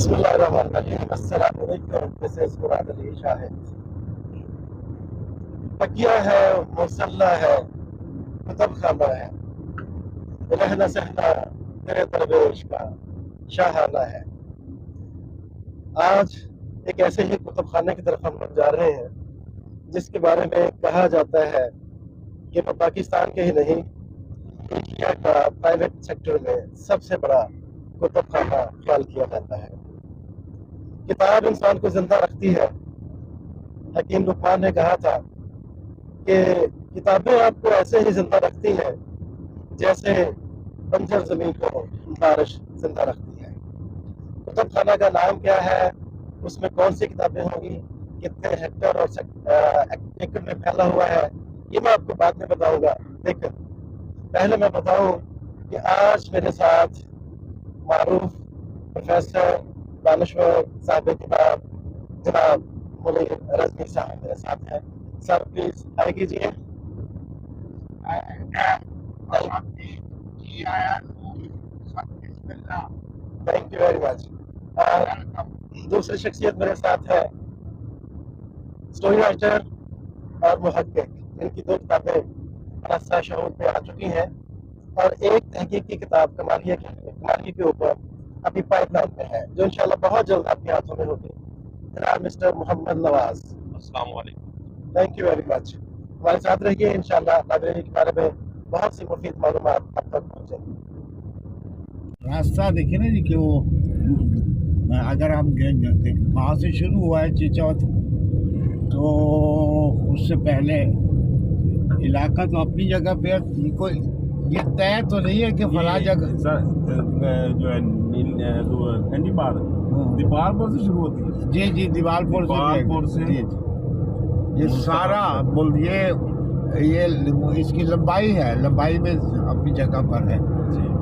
بسم اللہ الرحمن الرحیم۔ السلام علیکم۔ دس از مراد علی شاہد۔ تکیہ ہے، مسلح ہے، کتب خانہ ہے، رہنا سہنا تیرے درویش کا شاہانہ ہے۔ آج ایک ایسے ہی کتب خانے کی طرف ہم لوگ جا رہے ہیں جس کے بارے میں کہا جاتا ہے کہ وہ پاکستان کے ہی نہیں، انڈیا کا پرائیویٹ سیکٹر میں سب سے بڑا کتب خانہ خیال کیا جاتا ہے۔ کتاب انسان کو زندہ رکھتی ہے۔ حکیم لقمان نے کہا تھا کہ کتابیں آپ کو ایسے ہی زندہ رکھتی ہیں جیسے بنجر زمین کو بارش زندہ رکھتی ہے۔ کتب خانہ کا نام کیا ہے، اس میں کون سی کتابیں ہوں گی، کتنے ہیکٹر اور ایکڑ میں پھیلا ہوا ہے، یہ میں آپ کو بعد میں بتاؤں گا۔ لیکن پہلے میں بتاؤں کہ آج میرے ساتھ معروف پروفیسر دانشور صاحب کتاب جناب منیر رضوی صاحب میرے ساتھ ہیں۔ سر پلیز آئے کیجیے۔ Thank you very much. دوسری شخصیت میرے ساتھ ہے اسٹوری رائٹر اور محقق، ان کی 2 کتابیں منصہ شعور پہ آ چکی ہیں اور ایک تحقیقی کتاب کمالیہ کے اوپر ابھی پائپ لائن میں ہے جو انشاءاللہ بہت جلد آپ کے ہاتھوں میں ہوگی۔ جناب مسٹر محمد نواز، السلام علیکم۔ Thank you very much. ہمارے ساتھ رہیے، انشاءاللہ لائبریری کے بارے میں بہت سی مفید معلومات اب تک پہنچیں گی۔ راستہ دیکھیں نا جی کہ وہ اگر ہم وہاں سے شروع ہوا ہے چیچاوت، تو اس سے پہلے علاقہ تو اپنی جگہ پہ کوئی یہ طے تو نہیں ہے کہ فلاں جگہ جو ہے دیپال پور سے شروع ہوتی ہے۔ جی دیوال پور سے جی یہ سارا یہ اس کی لمبائی ہے، لمبائی میں اپنی جگہ پر ہے۔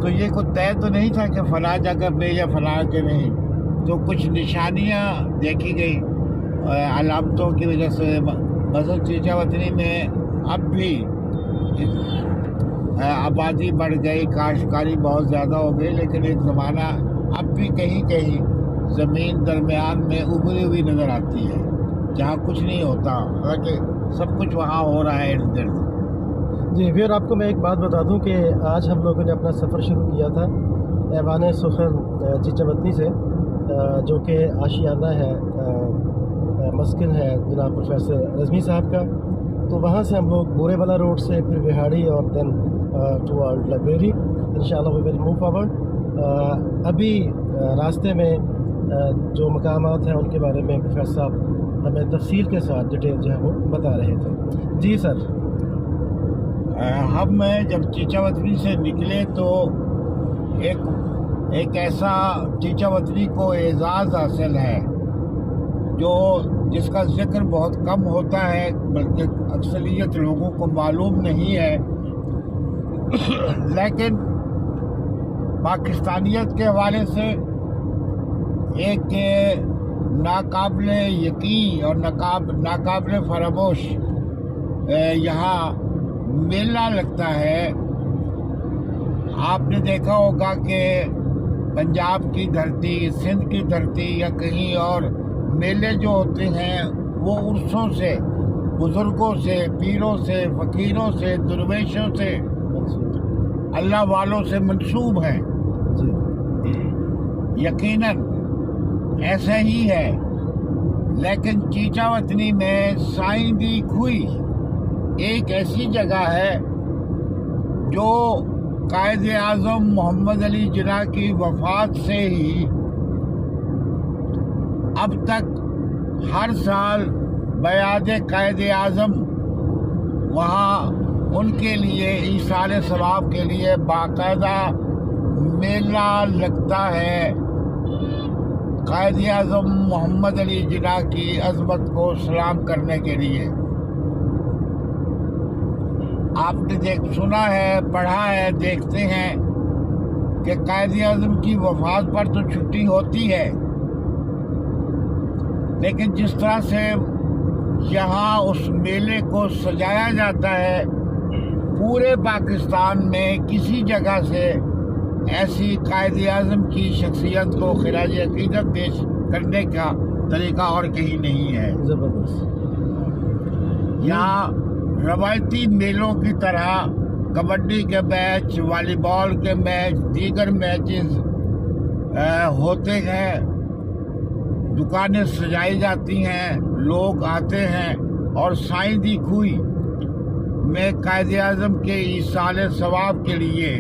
تو یہ کوئی طے تو نہیں تھا کہ فلاں جگہ پہ یا فلاں کے نہیں، تو کچھ نشانیاں دیکھی گئی علامتوں کی وجہ سے۔ مثلا چیچاوتنی میں اب بھی آبادی بڑھ گئی، کاشتکاری بہت زیادہ ہو گئی، لیکن ایک زمانہ اب بھی کہیں کہیں زمین درمیان میں ابھری ہوئی نظر آتی ہے جہاں کچھ نہیں ہوتا، حالانکہ سب کچھ وہاں ہو رہا ہے ارد گرد۔ جی پھر آپ کو میں ایک بات بتا دوں کہ آج ہم لوگوں نے اپنا سفر شروع کیا تھا ایوان سخن چیچاوتنی سے، جو کہ آشیانہ ہے، مسکن ہے جناب پروفیسر رضوی صاحب کا۔ تو وہاں سے ہم لوگ بورے والا روڈ سے پھر بہاڑی اور دین ٹوارڈ لائبریری، انشاءاللہ وی ول موو فارورڈ۔ ابھی راستے میں جو مقامات ہیں ان کے بارے میں پروفیسر صاحب ہمیں تفصیل کے ساتھ ڈیٹیل جو ہے وہ بتا رہے تھے۔ جی سر۔ ہم جب چیچاوتنی سے نکلے تو ایک ایسا چیچاوتنی کو اعزاز حاصل ہے جس کا ذکر بہت کم ہوتا ہے، بلکہ اکثریت لوگوں کو معلوم نہیں ہے، لیکن پاکستانیت کے حوالے سے ایک ناقابل یقین اور ناقابل فراموش یہاں میلہ لگتا ہے۔ آپ نے دیکھا ہوگا کہ پنجاب کی دھرتی، سندھ کی دھرتی یا کہیں اور میلے جو ہوتے ہیں وہ عرصوں سے، بزرگوں سے، پیروں سے، فقیروں سے، درویشوں سے، اللہ والوں سے منسوب ہیں۔ یقیناً ایسا ہی ہے، لیکن چیچاوتنی میں سائیں دی کھوئی ایک ایسی جگہ ہے جو قائد اعظم محمد علی جناح کی وفات سے ہی اب تک ہر سال بیعت قائد اعظم وہاں ان کے لیے ایصال ثواب کے لیے باقاعدہ میلہ لگتا ہے، قائد اعظم محمد علی جناح کی عظمت کو سلام کرنے کے لیے۔ آپ نے سنا ہے، پڑھا ہے، دیکھتے ہیں کہ قائد اعظم کی وفات پر تو چھٹی ہوتی ہے، لیکن جس طرح سے یہاں اس میلے کو سجایا جاتا ہے، پورے پاکستان میں کسی جگہ سے ऐसी कायद आज़म की शख्सियत को खिराज अकीदत पेश करने का तरीका और कहीं नहीं है। जबरदस्त। यहाँ रवायती मेलों की तरह कबड्डी के मैच, वॉलीबॉल के मैच, दीगर मैचेस होते हैं, दुकानें सजाई जाती हैं, लोग आते हैं और साईं दी खूई में कायद आज़म के ईसाल सवाब के लिए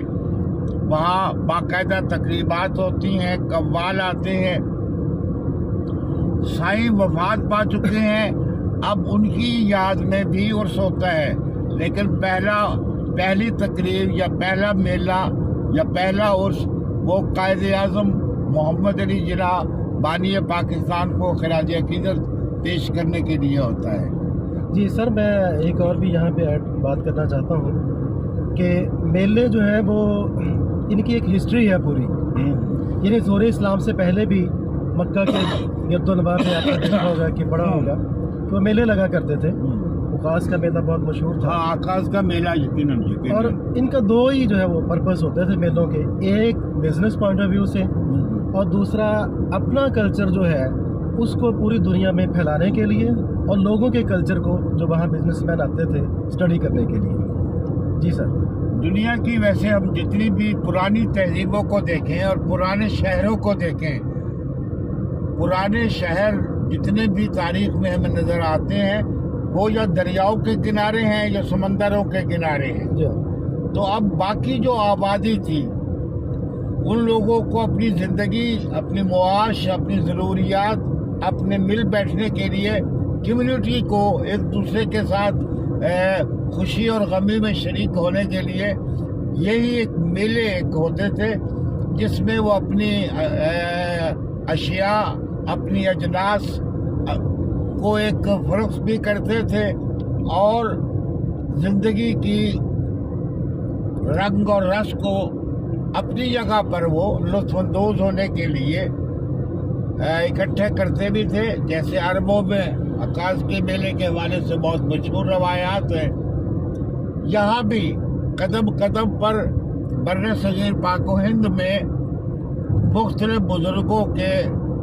वहाँ बाकायदा तकरीबात होती हैं, कव्वाल आते हैं। साईं वफात पा चुके हैं, अब उनकी याद में भी उर्स होता है, लेकिन पहली तकरीब या पहला मेला या पहला उर्स वो कायद आज़म मोहम्मद अली जिना बानी पाकिस्तान को खिराज अकीदत पेश करने के लिए होता है। जी सर, मैं एक और भी यहाँ पे बात करना चाहता हूँ कि मेले जो है वो इनकी एक हिस्ट्री है पूरी। यानी ज़ोर इस्लाम से पहले भी मक्का के गिरदोनवार में आपने देखा होगा कि बड़ा होगा तो मेले लगा करते थे। आकाश का मेला बहुत मशहूर था। हाँ, आकाश का मेला यकीनन। और इनका दो ही जो है वो पर्पस होते थे मेलों के, एक बिजनेस पॉइंट ऑफ व्यू से और दूसरा अपना कल्चर जो है उसको पूरी दुनिया में फैलाने के लिए और लोगों के कल्चर को जो वहाँ बिजनेसमैन आते थे स्टडी करने के लिए। जी सर। दुनिया की वैसे हम जितनी भी पुरानी तहजीबों को देखें और पुराने शहरों को देखें, पुराने शहर जितने भी तारीख में हमें नज़र आते हैं वो या दरियाओं के किनारे हैं या समंदरों के किनारे हैं। तो अब बाकी जो आबादी थी उन लोगों को अपनी ज़िंदगी, अपनी मुआश, अपनी ज़रूरियात, अपने मिल बैठने के लिए कम्युनिटी को एक दूसरे के साथ खुशी और गमी में शरीक होने के लिए यही एक मेले होते थे जिसमें वो अपनी अशिया, अपनी अजनास को एक फरोख्त भी करते थे और ज़िंदगी की रंग और रस को अपनी जगह पर वो लुत्फ़अंदोज़ होने के लिए इकट्ठे करते भी थे। जैसे अरबों में आकाश के मेले के हवाले से बहुत मशहूर रवायात हैं। यहाँ भी कदम कदम पर बर्रे सगीर पाक हिंद में मुख्तलिफ बुजुर्गों के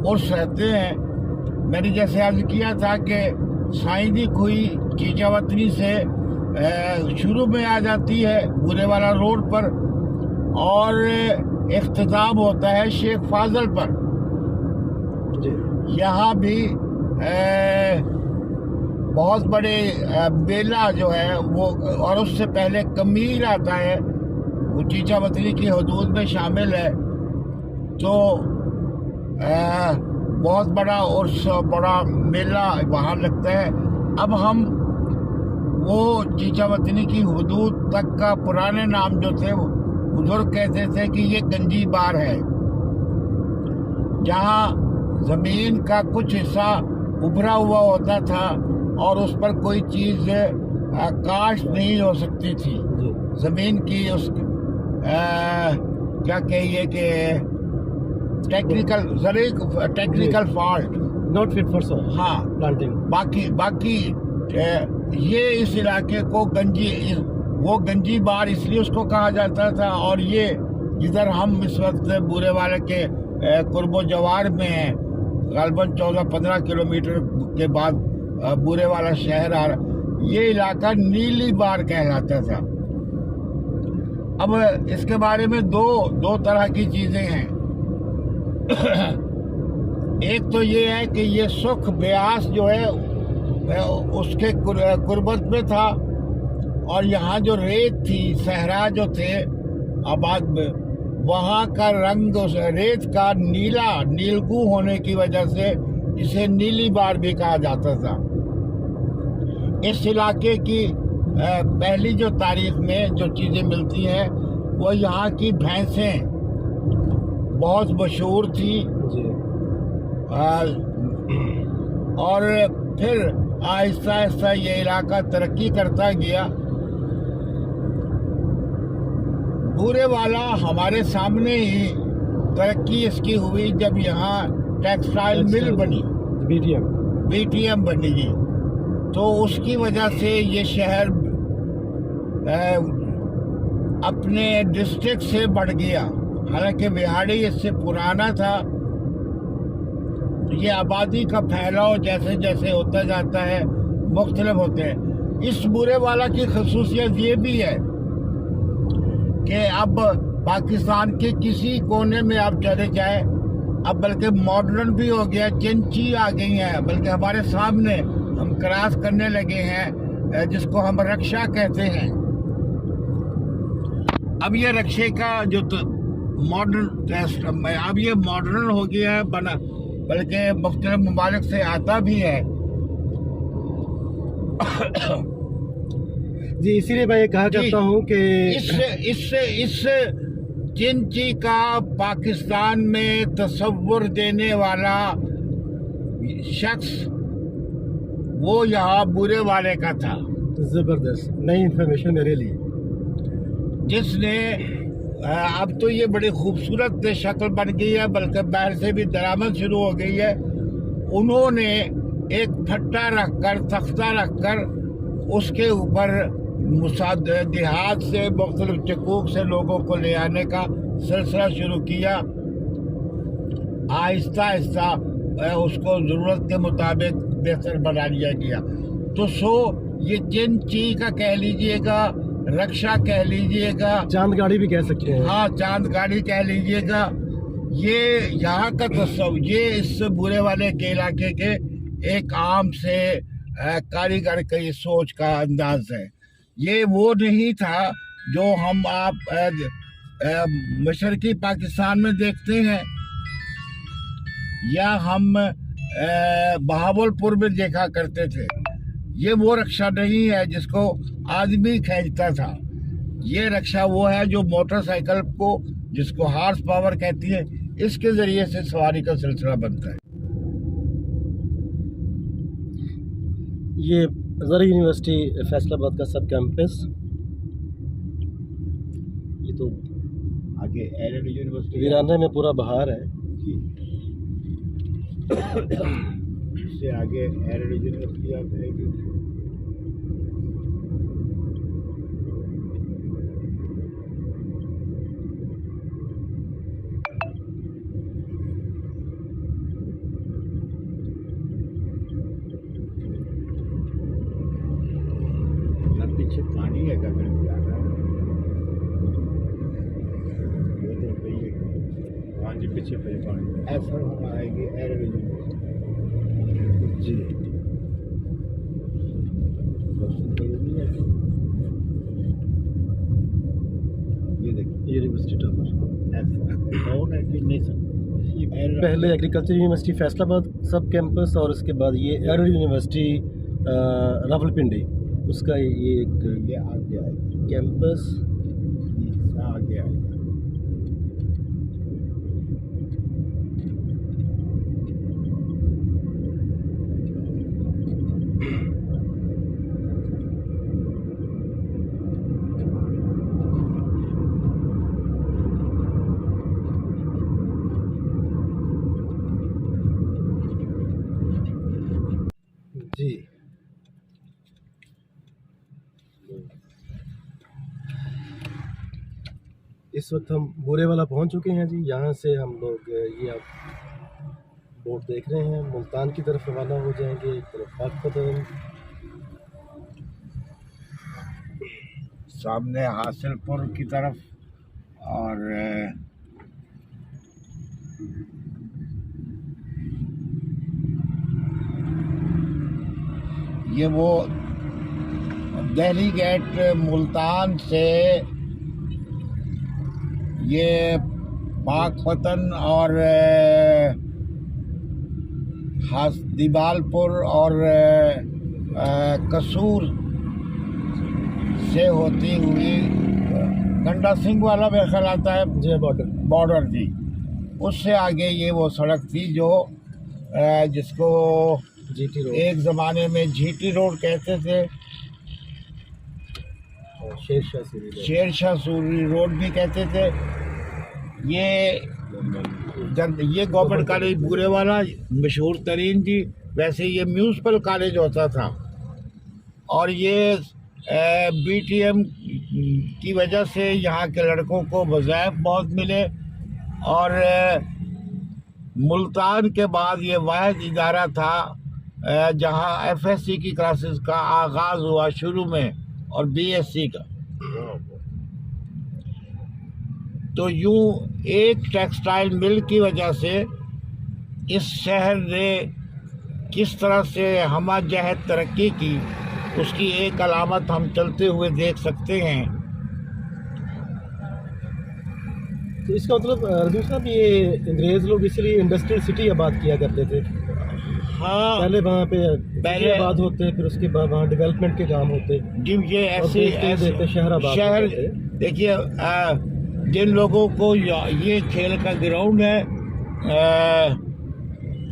उर्स रहते हैं। मैंने जैसे अर्ज किया था कि साईं दी खूई चीचा वतनी से शुरू में आ जाती है बुरे वाला रोड पर और इख्तिताम होता है शेख फाजल पर। यहाँ भी बहुत बड़े मेला जो है वो, और उससे पहले कमीर आता है वो चीचा वतनी की हदूद में शामिल है। तो बहुत बड़ा उर्स, बड़ा मेला वहाँ लगता है। अब हम वो चीचा वतनी की हदूद तक का पुराने नाम जो थे बुजुर्ग कहते थे कि ये गंजी बार है, जहाँ ज़मीन का कुछ हिस्सा उभरा हुआ होता था और उस पर कोई चीज़ काश्त नहीं हो सकती थी। ज़मीन की उस क्या कहिए कि technical fault, not fit for soil. हाँ, प्लांटिंग। बाकी ये इस इलाके को वो गंजी बार इसलिए उसको कहा जाता था। और ये जिधर हम इस वक्त बुरे वाले के कुर्बो जवार में हैं, ग़ालिबन 14-15 किलोमीटर के बाद बुरे वाला शहर आ रहा, ये इलाका नीली बार कहलाता था। अब इसके बारे में दो तरह की चीज़ें हैं। एक तो ये है कि ये सुख ब्यास जो है उसके कुर्बत में था और यहाँ जो रेत थी, सहरा जो थे आबाद में, वहाँ का रंग उस रेत का नीलगू होने की वजह से इसे नीली बार भी कहा जाता था। इस इलाके की पहली जो तारीख में जो चीज़ें मिलती हैं वो यहाँ की भैंसें बहुत मशहूर थी। और फिर आहिस्ता आहिस्ता ये इलाका तरक्की करता गया। बुरे वाला हमारे सामने ही तरक्की इसकी हुई जब यहाँ टेक्सटाइल मिल बनी, बीटीएम बनी, तो उसकी वजह से ये शहर अपने डिस्ट्रिक्ट से बढ़ गया। हालांकि बिहाड़ी इससे पुराना था। ये आबादी का फैलाव जैसे जैसे होता जाता है मुख्तलिफ होते हैं। इस बुरे वाला की खसूसियत ये भी है कि अब पाकिस्तान के किसी कोने में आप चले जाए, अब बल्कि मॉडर्न भी हो गया, चिंची आ गई हैं, बल्कि हमारे सामने हम क्रॉस करने लगे हैं जिसको हम रक्षा कहते हैं। अब ये रक्षे का जो मॉडर्न अब ये मॉडर्न हो गया है बना, बल्कि मुख्तलिफ ममालिक से आता भी है। जी, इसीलिए मैं ये कहा चाहता हूँ कि इस चिंची का पाकिस्तान में तस्वुर देने वाला शख्स वो यहाँ बुरे वाले का था, जबरदस्त नई इंफॉर्मेशन मेरे लिए, जिसने अब तो ये बड़ी खूबसूरत शक्ल बन गई है, बल्कि बाहर से भी दरामद शुरू हो गई है। उन्होंने एक फट्टा रखकर, तख्ता रखकर, उसके ऊपर देहात से मुख्तलिफ चकूक से लोगों को ले आने का सिलसिला शुरू किया। आहिस्ता आहिस्ता उसको ज़रूरत के मुताबिक बेहतर बना लिया गया। तो ये चिंची का कह लीजिएगा, रक्षा कह लीजिएगा, चांद गाड़ी भी कह सकते हैं। हाँ, चांद गाड़ी कह लीजिएगा। ये यहाँ का तस्वुर, ये इस बुरे वाले के इलाके के एक आम से कारीगर की सोच का अंदाज है। ये वो नहीं था जो हम आप मशरकी पाकिस्तान में देखते हैं या हम बहावलपुर में देखा करते थे। ये वो रक्षा नहीं है जिसको आदमी खींचता था। ये रक्षा वो है जो मोटरसाइकिल को, जिसको हार्स पावर कहती है, इसके जरिए से सवारी का सिलसिला बनता है। ये ज़रा यूनिवर्सिटी फैसलाबाद का सब कैंपस, ये तो आगे एरन यूनिवर्सिटी वीराने में पूरा बहार है। इससे आगे एरन यूनिवर्सिटी आ जाएगी। पीछे पानी है गगन जा रहा है, वो तो वही है। हाँ जी, पीछे पे पानी। ऐसा हम आएंगे एरन जी, ये देखिए यूनिवर्सिटी टावर ऐसा है कि नहीं सर। पहले एग्रीकल्चर यूनिवर्सिटी फैसलाबाद सब कैंपस और उसके बाद ये एरन यूनिवर्सिटी रावलपिंडी, उसका ये एक ये आगे आएगा, कैंपस। आगे आएगा। जी, इस वक्त हम बुरे वाला पहुंच चुके हैं जी। यहाँ से हम लोग ये आप बोर्ड देख रहे हैं, मुल्तान की तरफ रवाना हो जाएंगे, एक तरफ पाकपतन, सामने हासिलपुर की तरफ, और ये वो दिल्ली गेट मुल्तान से ये पाकपतन और दीवालपुर और कसूर से होती हुई गंडा सिंह वाला मेरा ख्याल आता है जी बॉर्डर जी, उससे आगे ये वो सड़क थी जो जिसको जीटी रोड, एक ज़माने में जीटी रोड कहते थे, शेरशाह सूरी रोड भी कहते थे। ये गवर्नमेंट कॉलेज बुरे वाला मशहूर तरीन थी। वैसे ये म्यूनसिपल कॉलेज होता था, और ये BTM की वजह से यहाँ के लड़कों को वज़ाइफ बहुत मिले। اور ملتان کے بعد یہ واحد ادارہ تھا جہاں ایف ایس سی کی کلاسز کا آغاز ہوا شروع میں، اور بی ایس سی کا. تو یوں ایک ٹیکسٹائل مل کی وجہ سے اس شہر نے کس طرح سے ہمہ جہت ترقی کی، اس کی ایک علامت ہم چلتے ہوئے دیکھ سکتے ہیں. تو اس کا مطلب رضوی صاحب یہ انگریز لوگ اس لیے انڈسٹریل سٹی آباد کیا کرتے تھے. ہاں، پہلے وہاں پہ پہلے آباد ہوتے، پھر اس کے بعد وہاں ڈیولپمنٹ کے کام ہوتے، جب یہ اور ایسے دیتے شہر آباد شہر ہوتے. دیکھیے جن لوگوں کو یہ کھیل کا گراؤنڈ ہے،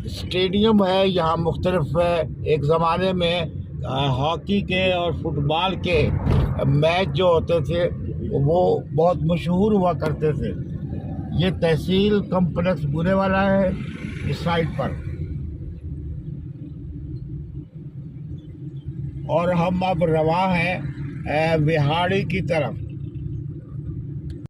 اسٹیڈیم ہے یہاں مختلف ہے. ایک زمانے میں ہاکی کے اور فٹ بال کے میچ جو ہوتے تھے وہ بہت مشہور ہوا کرتے تھے. یہ تحصیل کمپلیکس بورے والا ہے اس سائڈ پر، اور ہم اب رواں ہیں وہاڑی کی طرف.